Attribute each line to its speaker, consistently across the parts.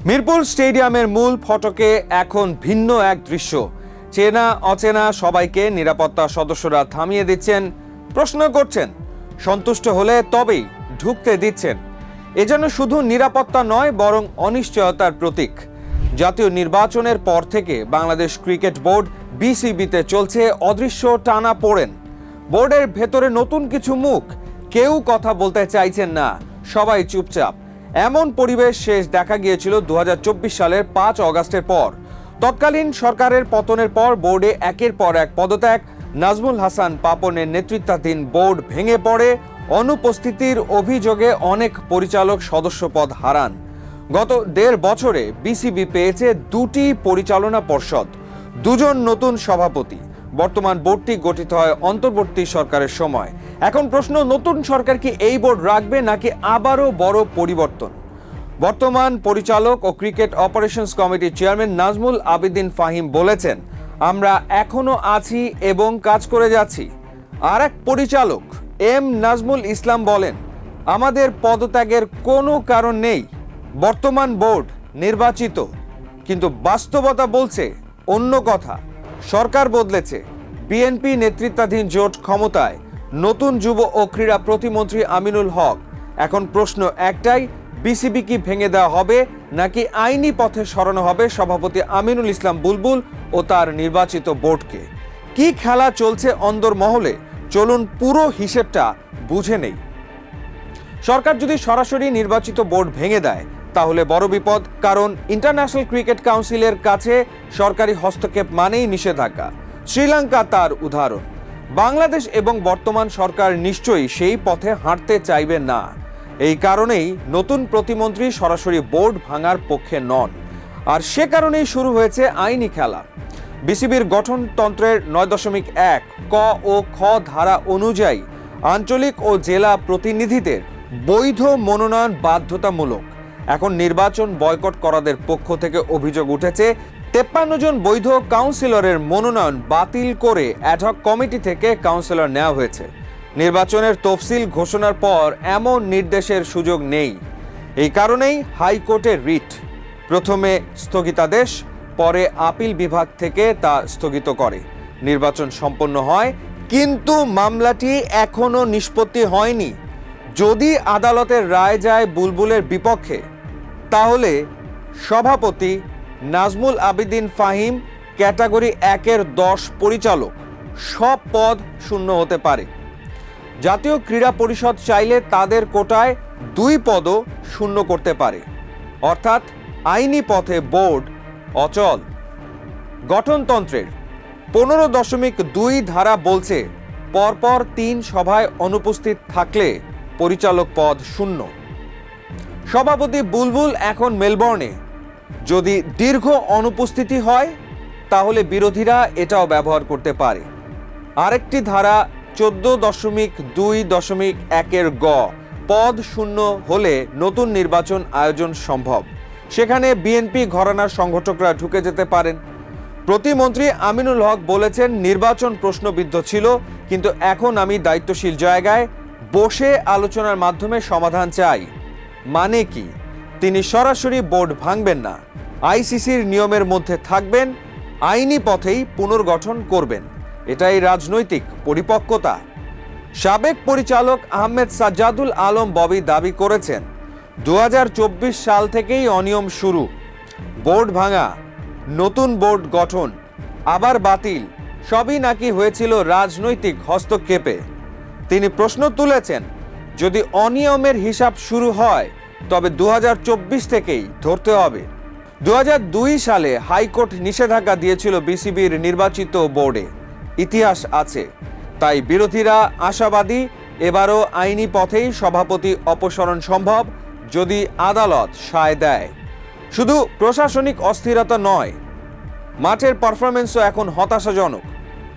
Speaker 1: মিরপুর স্টেডিয়ামের মূল ফটকে এখন ভিন্ন এক দৃশ্য। চেনা অচেনা সবাইকে নিরাপত্তা সদস্যরা থামিয়ে দিচ্ছেন, প্রশ্ন করছেন, সন্তুষ্ট হলে তবেই ঢুকতে দিচ্ছেন। এ যেন শুধু নিরাপত্তা নয়, বরং অনিশ্চয়তার প্রতীক। জাতীয় নির্বাচনের পর থেকে বাংলাদেশ ক্রিকেট বোর্ড বিসিবিতে চলছে অদৃশ্য টানাপোড়েন। বোর্ডের ভেতরে নতুন কিছু মুখ, কেউ কথা বলতে চাইছেন না, সবাই চুপচাপ। এমন পরিবেশ শেষ দেখা গিয়েছিল 2024 সালের 5 অগাস্টের পর। তৎকালীন সরকারের পতনের পর বোর্ডে একের পর এক পদত্যাগ। নাজমুল হাসান পাপনের নেতৃত্বাধীন বোর্ড ভেঙে পড়ে। অনুপস্থিতির অভিযোগে অনেক পরিচালক সদস্য পদ হারান। গত 1.5 বছরে বিসিবি পেয়েছে 2টি পরিচালনা পর্ষদ, 2জন নতুন সভাপতি। বর্তমান বোর্ডটি গঠিত হয় অন্তর্বর্তী সরকারের সময়। এখন প্রশ্ন, নতুন সরকার কি এই বোর্ড রাখবে নাকি আবারও বড় পরিবর্তন? বর্তমান পরিচালক ও ক্রিকেট অপারেশনস কমিটির চেয়ারম্যান নাজমুল আবেদিন ফাহিম বলেছেন, আমরা এখনো আছি এবং কাজ করে যাচ্ছি। আর এক পরিচালক এম নাজমুল ইসলাম বলেন, আমাদের পদত্যাগের কোনো কারণ নেই। বর্তমান বোর্ড নির্বাচিত, কিন্তু বাস্তবতা বলছে অন্য কথা। সরকার বদলেছে, বিএনপি নেতৃত্বাধীন জোট ক্ষমতায়, নতুন যুব ও ক্রীড়া প্রতিমন্ত্রী আমিনুল হক। এখন প্রশ্ন একটাই, বিসিবি কি ভেঙে দেওয়া হবে নাকি আইনি পথে সরানো হবে সভাপতি আমিনুল ইসলাম বুলবুল ও তার নির্বাচিত বোর্ডকে? কি খেলা চলছে অন্দরমহলে, চলুন পুরো হিসেবটা বুঝে নেই। সরকার যদি সরাসরি নির্বাচিত বোর্ড ভেঙে দেয় তাহলে বড় বিপদ, কারণ ইন্টারন্যাশনাল ক্রিকেট কাউন্সিলের কাছে সরকারি হস্তক্ষেপ মানেই নিষেধাজ্ঞা। শ্রীলঙ্কা তার উদাহরণ। বাংলাদেশ এবং বর্তমান সরকার নিশ্চয়ই সেই পথে হাঁটতে চাইবে না। এই কারণেই নতুন প্রতিমন্ত্রী সরাসরি বোর্ড ভাঙার পক্ষে নন। আর সে কারণেই শুরু হয়েছে আইনি খেলা। বিসিবির গঠনতন্ত্রের 9.1 ক ও খ ধারা অনুযায়ী আঞ্চলিক ও জেলা প্রতিনিধিদের বৈধ মনোনয়ন বাধ্যতামূলক। এখন নির্বাচন বয়কট করাদের পক্ষ থেকে অভিযোগ উঠেছে 53 জন বৈধ কাউন্সিলরের মনোনয়ন বাতিল করে অ্যাডহক কমিটি থেকে কাউন্সিলর নেওয়া হয়েছে। নির্বাচনের তফসিল ঘোষণার পর এমন নির্দেশের সুযোগ নেই। এই কারণেই হাইকোর্টের রিট, প্রথমে স্থগিতাদেশ, পরে আপিল বিভাগ থেকে তা স্থগিত করে। নির্বাচন সম্পন্ন হয়, কিন্তু মামলাটি এখনো নিষ্পত্তি হয়নি। যদি আদালতের রায় যায় বুলবুলের বিপক্ষে, তাহলে সভাপতি নাজমুল আবেদিন ফাহিম, ক্যাটাগরি 1-এর 10 পরিচালক, সব পদ শূন্য হতে পারে। জাতীয় ক্রীড়া পরিষদ চাইলে তাদের কোটায় 2 পদও শূন্য করতে পারে। অর্থাৎ আইনি পথে বোর্ড অচল। গঠনতন্ত্রের 15.2 ধারা বলছে, পরপর 3 সভায় অনুপস্থিত থাকলে পরিচালক পদ শূন্য। সভাপতি বুলবুল এখন মেলবোর্নে। যদি দীর্ঘ অনুপস্থিতি হয় তাহলে বিরোধীরা এটাও ব্যবহার করতে পারে। আরেকটি ধারা 14.2.1-এর গ, পদ শূন্য হলে নতুন নির্বাচন আয়োজন সম্ভব। সেখানে বিএনপি ঘরানার সংগঠকরা ঢুকে যেতে পারেন। প্রতিমন্ত্রী আমিনুল হক বলেছেন, নির্বাচন প্রশ্নবিদ্ধ ছিল, কিন্তু এখন আমি দায়িত্বশীল জায়গায় বসে আলোচনার মাধ্যমে সমাধান চাই। মানে কি? তিনি সরাসরি বোর্ড ভাঙবেন না, আইসিসির নিয়মের মধ্যে থাকবেন, আইনি পথেই পুনর্গঠন করবেন। এটাই রাজনৈতিক পরিপক্কতা। সাবেক পরিচালক আহমেদ সাজ্জাদুল আলম ববি দাবি করেছেন, 2024 সাল থেকেই অনিয়ম শুরু। বোর্ড ভাঙা, নতুন বোর্ড গঠন, আবার বাতিল, সবই নাকি হয়েছিল রাজনৈতিক হস্তক্ষেপে। তিনি প্রশ্ন তুলেছেন, যদি অনিয়মের হিসাব শুরু হয় তবে 2024 থেকেই ধরতে হবে। 2002 সালে হাইকোর্ট নিষেধাজ্ঞা দিয়েছিল বিসিবির নির্বাচিত বোর্ডে, ইতিহাস আছে। তাই বিরোধীরা আশাবাদী, এবারও আইনি পথেই সভাপতি অপসারণ সম্ভব, যদি আদালত সায় দেয়। শুধু প্রশাসনিক অস্থিরতা নয়, মাঠের পারফরমেন্সও এখন হতাশাজনক।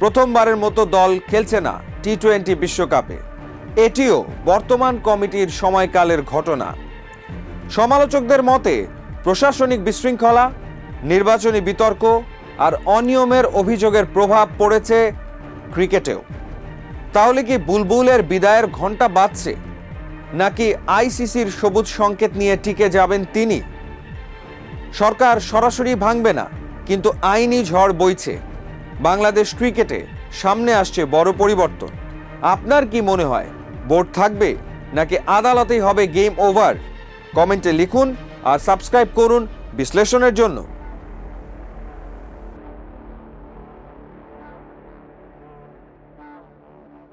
Speaker 1: প্রথমবারের মতো দল খেলছে না টি-20 বিশ্বকাপে। এটিও বর্তমান কমিটির সময়কালের ঘটনা। সমালোচকদের মতে, প্রশাসনিক বিশৃঙ্খলা, নির্বাচনী বিতর্ক আর অনিয়মের অভিযোগের প্রভাব পড়েছে ক্রিকেটেও। তাহলে কি বুলবুলের বিদায়ের ঘণ্টা বাজছে, নাকি আইসিসির সবুজ সংকেত নিয়ে টিকে যাবেন তিনি? সরকার সরাসরি ভাঙবে না, কিন্তু আইনি ঝড় বইছে। বাংলাদেশ ক্রিকেটে সামনে আসছে বড় পরিবর্তন। আপনার কি মনে হয়, বোর্ড থাকবে নাকি আদালতেই হবে গেম ওভার? কমেন্টে লিখুন আর সাবস্ক্রাইব করুন বিশ্লেষণের জন্য।